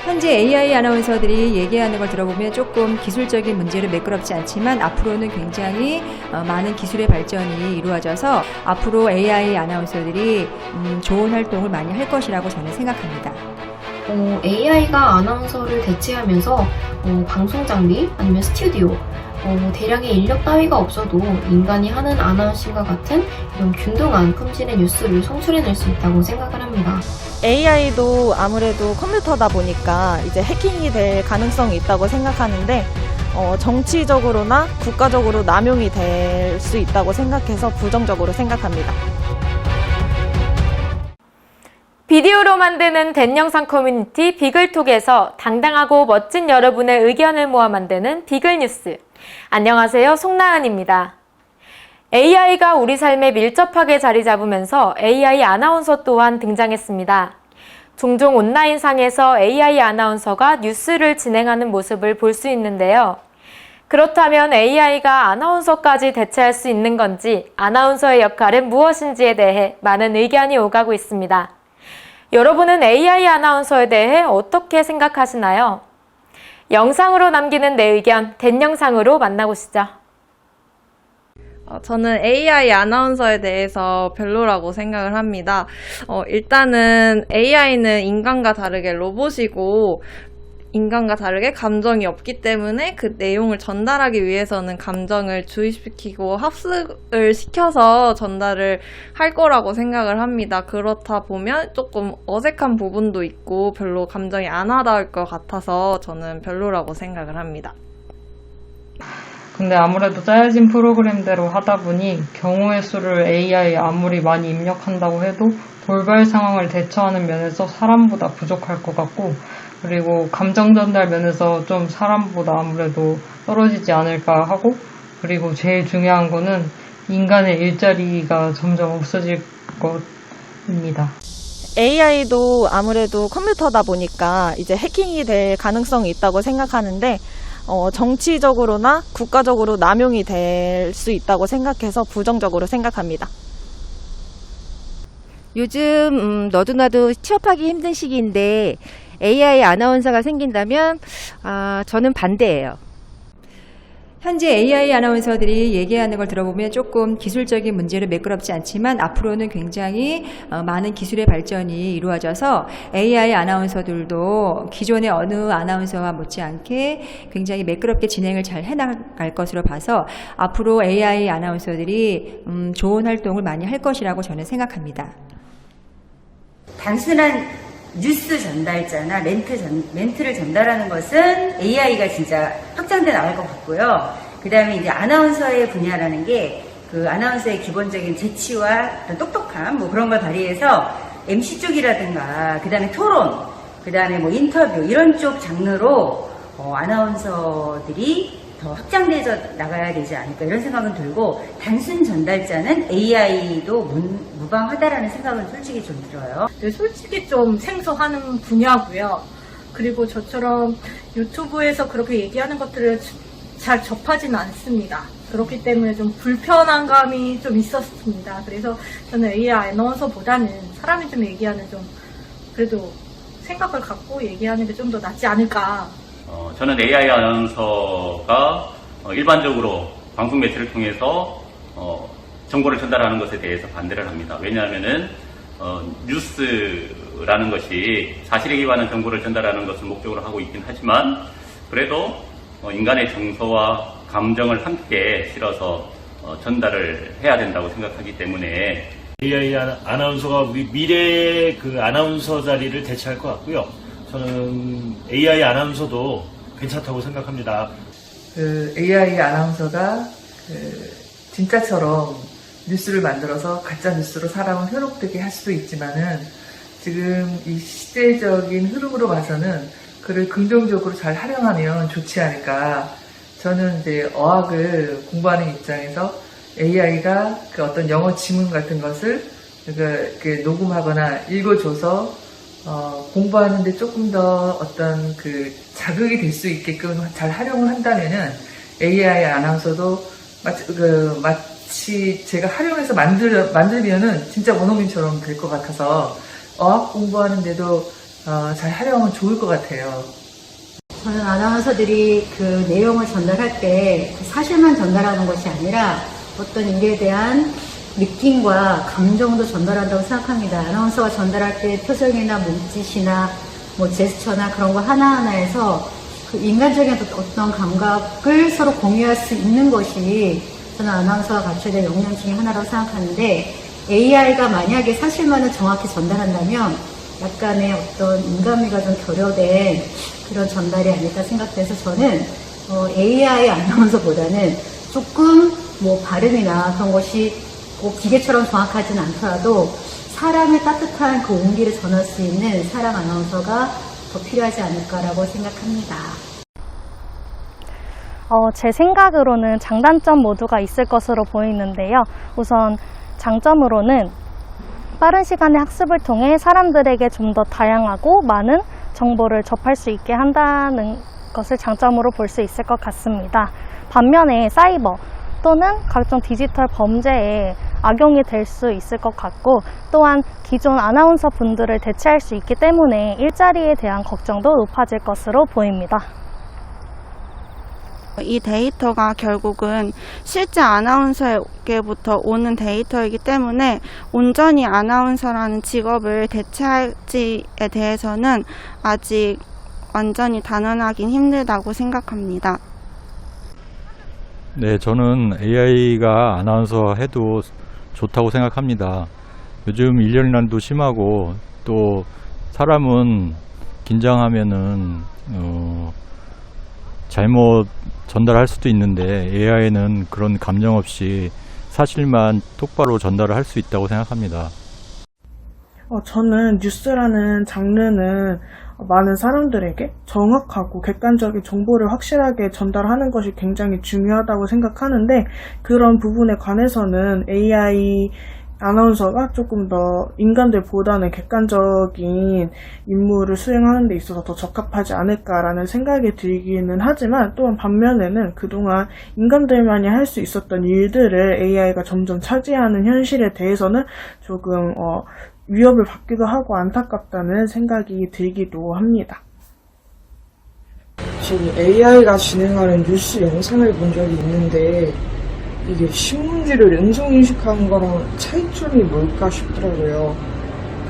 현재 AI 아나운서들이 얘기하는 걸 들어보면 조금 기술적인 문제로 매끄럽지 않지만 앞으로는 굉장히 많은 기술의 발전이 이루어져서 앞으로 AI 아나운서들이 좋은 활동을 많이 할 것이라고 저는 생각합니다. AI가 아나운서를 대체하면서 방송 장비 아니면 스튜디오 대량의 인력 따위가 없어도 인간이 하는 아나운싱과 같은 이런 균등한 품질의 뉴스를 송출해낼 수 있다고 생각을 합니다. AI도 아무래도 컴퓨터다 보니까 이제 해킹이 될 가능성이 있다고 생각하는데 정치적으로나 국가적으로 남용이 될 수 있다고 생각해서 부정적으로 생각합니다. 비디오로 만드는 댄영상 커뮤니티 비글톡에서 당당하고 멋진 여러분의 의견을 모아 만드는 비글뉴스. 안녕하세요, 송나은입니다. AI가 우리 삶에 밀접하게 자리 잡으면서 AI 아나운서 또한 등장했습니다. 종종 온라인상에서 AI 아나운서가 뉴스를 진행하는 모습을 볼 수 있는데요. 그렇다면 AI가 아나운서까지 대체할 수 있는 건지, 아나운서의 역할은 무엇인지에 대해 많은 의견이 오가고 있습니다. 여러분은 AI 아나운서에 대해 어떻게 생각하시나요? 영상으로 남기는 내 의견, 댄 영상으로 만나보시죠. 저는 AI 아나운서에 대해서 별로라고 생각을 합니다. 일단은 AI는 인간과 다르게 로봇이고 인간과 다르게 감정이 없기 때문에 그 내용을 전달하기 위해서는 감정을 주입시키고 합숙을 시켜서 전달을 할 거라고 생각을 합니다. 그렇다 보면 조금 어색한 부분도 있고 별로 감정이 안 와닿을 것 같아서 저는 별로라고 생각을 합니다. 근데 아무래도 짜여진 프로그램대로 하다 보니 경우의 수를 AI에 아무리 많이 입력한다고 해도 돌발 상황을 대처하는 면에서 사람보다 부족할 것 같고, 그리고 감정 전달 면에서 좀 사람보다 아무래도 떨어지지 않을까 하고, 그리고 제일 중요한 거는 인간의 일자리가 점점 없어질 것입니다. AI도 아무래도 컴퓨터다 보니까 이제 해킹이 될 가능성이 있다고 생각하는데 정치적으로나 국가적으로 남용이 될 수 있다고 생각해서 부정적으로 생각합니다. 요즘 너도 나도 취업하기 힘든 시기인데 AI 아나운서가 생긴다면 저는 반대예요. 현재 AI 아나운서들이 얘기하는 걸 들어보면 조금 기술적인 문제로 매끄럽지 않지만 앞으로는 굉장히 많은 기술의 발전이 이루어져서 AI 아나운서들도 기존의 어느 아나운서와 못지않게 굉장히 매끄럽게 진행을 잘 해나갈 것으로 봐서 앞으로 AI 아나운서들이 좋은 활동을 많이 할 것이라고 저는 생각합니다. 단순한 뉴스 전달자나 멘트를 전달하는 것은 AI가 진짜 확장돼 나갈 것 같고요. 그 다음에 이제 아나운서의 분야라는 게 그 아나운서의 기본적인 재치와 어떤 똑똑함 뭐 그런 걸 발휘해서 MC 쪽이라든가 그 다음에 토론, 그 다음에 뭐 인터뷰 이런 쪽 장르로 아나운서들이 더 확장돼서 나가야 되지 않을까 이런 생각은 들고, 단순 전달자는 AI도 무방하다라는 생각은 솔직히 좀 들어요. 솔직히 좀 생소하는 분야고요. 그리고 저처럼 유튜브에서 그렇게 얘기하는 것들을 잘 접하지는 않습니다. 그렇기 때문에 좀 불편한 감이 좀 있었습니다. 그래서 저는 AI 아나운서보다는 사람이 좀 얘기하는 좀 그래도 생각을 갖고 얘기하는 게 좀 더 낫지 않을까. 저는 AI 아나운서가 일반적으로 방송 매체를 통해서 정보를 전달하는 것에 대해서 반대를 합니다. 왜냐하면은 뉴스라는 것이 사실에 기반한 정보를 전달하는 것을 목적으로 하고 있긴 하지만, 그래도 인간의 정서와 감정을 함께 실어서 전달을 해야 된다고 생각하기 때문에 AI 아나운서가 우리 미래의 그 아나운서 자리를 대체할 것 같고요. 저는 AI 아나운서도 괜찮다고 생각합니다. AI 아나운서가 진짜처럼 뉴스를 만들어서 가짜 뉴스로 사람을 현혹되게 할 수도 있지만은, 지금 이 시대적인 흐름으로 봐서는 그를 긍정적으로 잘 활용하면 좋지 않을까. 저는 이제 어학을 공부하는 입장에서 AI가 그 어떤 영어 지문 같은 것을 녹음하거나 읽어줘서 공부하는데 조금 더 어떤 그 자극이 될 수 있게끔 잘 활용을 한다면은 AI 아나운서도 마치 제가 활용해서 만들면은 진짜 원어민처럼 될 것 같아서 어학 공부하는데도 잘 활용하면 좋을 것 같아요. 저는 아나운서들이 그 내용을 전달할 때 그 사실만 전달하는 것이 아니라 어떤 일에 대한 느낌과 감정도 전달한다고 생각합니다. 아나운서가 전달할 때 표정이나 몸짓이나 뭐 제스처나 그런 거 하나하나에서 그 인간적인 어떤 감각을 서로 공유할 수 있는 것이 저는 아나운서가 갖춰야 될 역량 중에 하나라고 생각하는데, AI가 만약에 사실만을 정확히 전달한다면 약간의 어떤 인간미가 좀 결여된 그런 전달이 아닐까 생각돼서 저는 AI 아나운서보다는 조금 뭐 발음이나 그런 것이 꼭 기계처럼 정확하진 않더라도 사람의 따뜻한 그 온기를 전할 수 있는 사람 아나운서가 더 필요하지 않을까라고 생각합니다. 제 생각으로는 장단점 모두가 있을 것으로 보이는데요. 우선 장점으로는 빠른 시간의 학습을 통해 사람들에게 좀 더 다양하고 많은 정보를 접할 수 있게 한다는 것을 장점으로 볼 수 있을 것 같습니다. 반면에 사이버 또는 각종 디지털 범죄에 악용이 될 수 있을 것 같고, 또한 기존 아나운서 분들을 대체할 수 있기 때문에 일자리에 대한 걱정도 높아질 것으로 보입니다. 이 데이터가 결국은 실제 아나운서에게부터 오는 데이터이기 때문에 온전히 아나운서라는 직업을 대체할지에 대해서는 아직 완전히 단언하긴 힘들다고 생각합니다. 네, 저는 AI가 아나운서 해도 좋다고 생각합니다. 요즘 일련난도 심하고 또 사람은 긴장하면은 잘못 전달할 수도 있는데 AI는 그런 감정 없이 사실만 똑바로 전달을 할 수 있다고 생각합니다. 저는 뉴스라는 장르는 많은 사람들에게 정확하고 객관적인 정보를 확실하게 전달하는 것이 굉장히 중요하다고 생각하는데, 그런 부분에 관해서는 AI 아나운서가 조금 더 인간들보다는 객관적인 임무를 수행하는 데 있어서 더 적합하지 않을까라는 생각이 들기는 하지만, 또한 반면에는 그동안 인간들만이 할 수 있었던 일들을 AI가 점점 차지하는 현실에 대해서는 조금 위협을 받기도 하고 안타깝다는 생각이 들기도 합니다. 지금 AI가 진행하는 뉴스 영상을 본 적이 있는데, 이게 신문지를 음성인식하는 거랑 차이점이 뭘까 싶더라고요.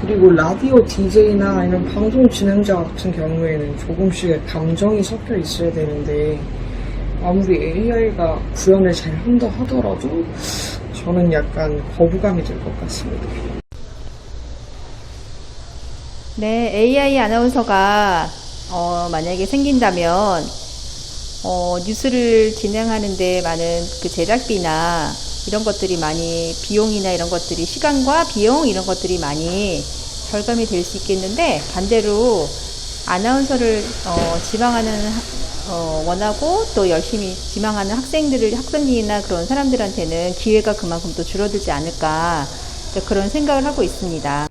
그리고 라디오 DJ나 아니면 방송 진행자 같은 경우에는 조금씩의 감정이 섞여 있어야 되는데, 아무리 AI가 구현을 잘 한다 하더라도 저는 약간 거부감이 들 것 같습니다. 네, AI 아나운서가 만약에 생긴다면 뉴스를 진행하는데 많은 그 제작비나 이런 것들이 많이 비용이나 이런 것들이 시간과 비용 이런 것들이 많이 절감이 될 수 있겠는데, 반대로 아나운서를 지망하는 원하고 또 열심히 지망하는 학생이나 그런 사람들한테는 기회가 그만큼 또 줄어들지 않을까, 그런 생각을 하고 있습니다.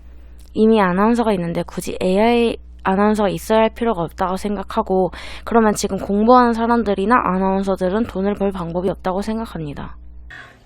이미 아나운서가 있는데 굳이 AI 아나운서가 있어야 할 필요가 없다고 생각하고, 그러면 지금 공부하는 사람들이나 아나운서들은 돈을 벌 방법이 없다고 생각합니다.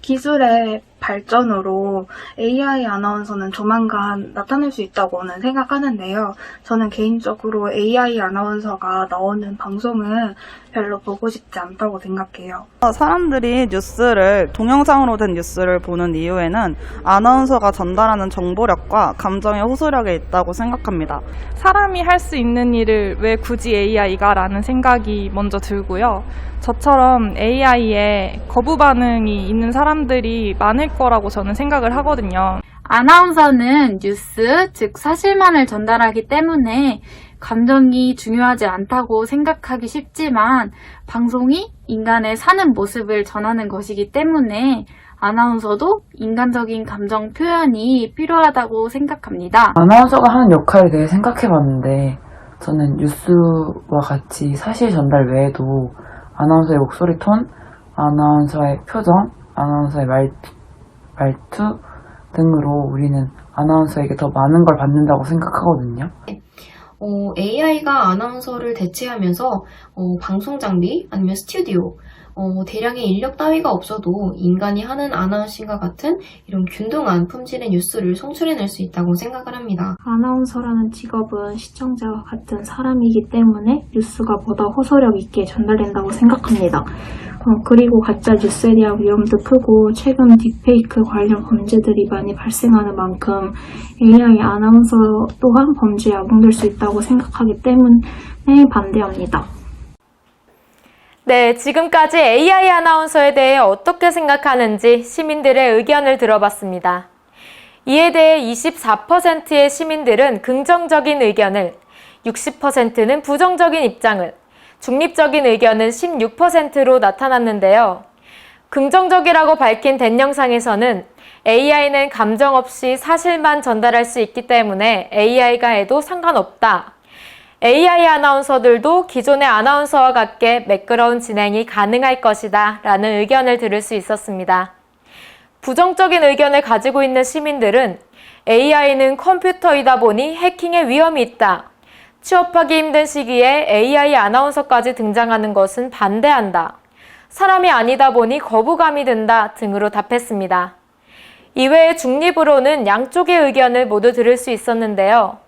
기술의 발전으로 AI 아나운서는 조만간 나타날 수 있다고는 생각하는데요. 저는 개인적으로 AI 아나운서가 나오는 방송은 별로 보고 싶지 않다고 생각해요. 사람들이 뉴스를, 동영상으로 된 뉴스를 보는 이유에는 아나운서가 전달하는 정보력과 감정의 호소력에 있다고 생각합니다. 사람이 할 수 있는 일을 왜 굳이 AI가 라는 생각이 먼저 들고요. 저처럼 AI에 거부 반응이 있는 사람들이 많을 거라고 저는 생각을 하거든요. 아나운서는 뉴스, 즉 사실만을 전달하기 때문에 감정이 중요하지 않다고 생각하기 쉽지만, 방송이 인간의 사는 모습을 전하는 것이기 때문에 아나운서도 인간적인 감정 표현이 필요하다고 생각합니다. 아나운서가 하는 역할에 대해 생각해봤는데, 저는 뉴스와 같이 사실 전달 외에도 아나운서의 목소리 톤, 아나운서의 표정, 아나운서의 말투 등으로 우리는 아나운서에게 더 많은 걸 받는다고 생각하거든요. AI가 아나운서를 대체하면서 방송 장비 아니면 스튜디오, 대량의 인력 따위가 없어도 인간이 하는 아나운싱과 같은 이런 균등한 품질의 뉴스를 송출해낼 수 있다고 생각을 합니다. 아나운서라는 직업은 시청자와 같은 사람이기 때문에 뉴스가 보다 호소력 있게 전달된다고 생각합니다. 그리고 가짜 뉴스에 대한 위험도 크고 최근 딥페이크 관련 범죄들이 많이 발생하는 만큼 AI 아나운서 또한 범죄에 악용될 수 있다고 생각하기 때문에 반대합니다. 네, 지금까지 AI 아나운서에 대해 어떻게 생각하는지 시민들의 의견을 들어봤습니다. 이에 대해 24%의 시민들은 긍정적인 의견을, 60%는 부정적인 입장을, 중립적인 의견은 16%로 나타났는데요. 긍정적이라고 밝힌 댄 영상에서는 AI는 감정 없이 사실만 전달할 수 있기 때문에 AI가 해도 상관없다. AI 아나운서들도 기존의 아나운서와 같게 매끄러운 진행이 가능할 것이다 라는 의견을 들을 수 있었습니다. 부정적인 의견을 가지고 있는 시민들은 AI는 컴퓨터이다 보니 해킹의 위험이 있다. 취업하기 힘든 시기에 AI 아나운서까지 등장하는 것은 반대한다. 사람이 아니다 보니 거부감이 든다 등으로 답했습니다. 이외에 중립으로는 양쪽의 의견을 모두 들을 수 있었는데요.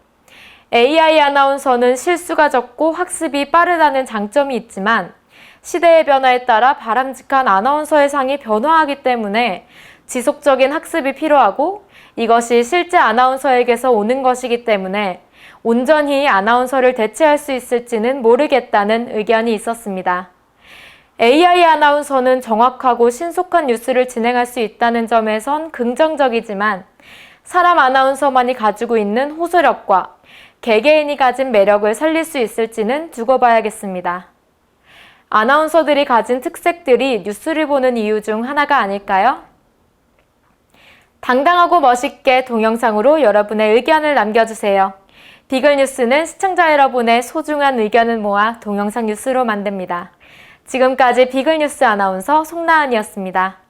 AI 아나운서는 실수가 적고 학습이 빠르다는 장점이 있지만 시대의 변화에 따라 바람직한 아나운서의 상이 변화하기 때문에 지속적인 학습이 필요하고 이것이 실제 아나운서에게서 오는 것이기 때문에 온전히 아나운서를 대체할 수 있을지는 모르겠다는 의견이 있었습니다. AI 아나운서는 정확하고 신속한 뉴스를 진행할 수 있다는 점에선 긍정적이지만 사람 아나운서만이 가지고 있는 호소력과 개개인이 가진 매력을 살릴 수 있을지는 두고 봐야겠습니다. 아나운서들이 가진 특색들이 뉴스를 보는 이유 중 하나가 아닐까요? 당당하고 멋있게 동영상으로 여러분의 의견을 남겨주세요. 비글뉴스는 시청자 여러분의 소중한 의견을 모아 동영상 뉴스로 만듭니다. 지금까지 비글뉴스 아나운서 송나은이었습니다.